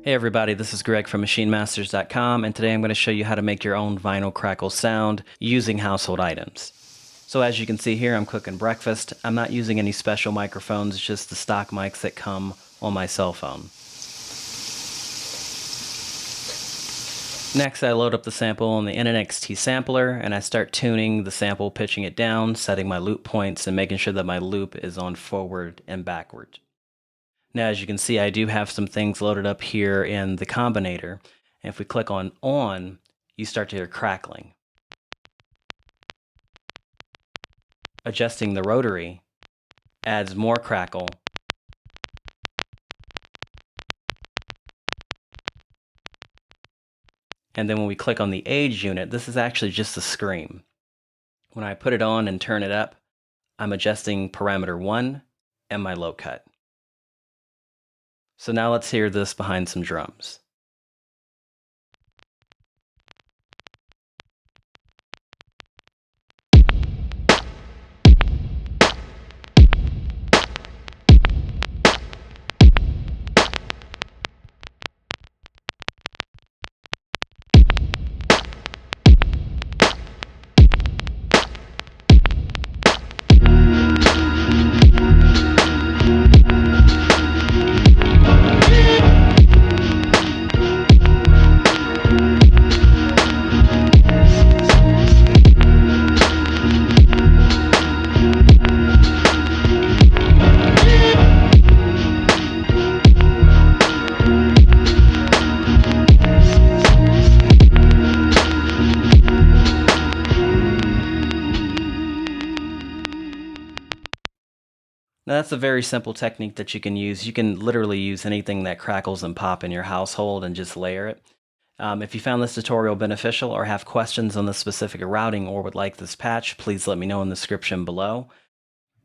Hey everybody, this is Greg from MachineMasters.com, and today I'm going to show you how to make your own vinyl crackle sound using household items. So as you can see here, I'm cooking breakfast. I'm not using any special microphones, just the stock mics that come on my cell phone. Next, I load up the sample on the NXT sampler, and I start tuning the sample, pitching it down, setting my loop points, and making sure that my loop is on forward and backward. Now, as you can see, I do have some things loaded up here in the combinator. And if we click on, you start to hear crackling. Adjusting the rotary adds more crackle. And then when we click on the age unit, this is actually just a scream. When I put it on and turn it up, I'm adjusting parameter 1 and my low cut. So now let's hear this behind some drums. Now that's a very simple technique that you can use. You can literally use anything that crackles and pop in your household and just layer it. If you found this tutorial beneficial or have questions on the specific routing or would like this patch, please let me know in the description below.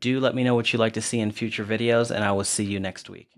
Do let me know what you'd like to see in future videos, and I will see you next week.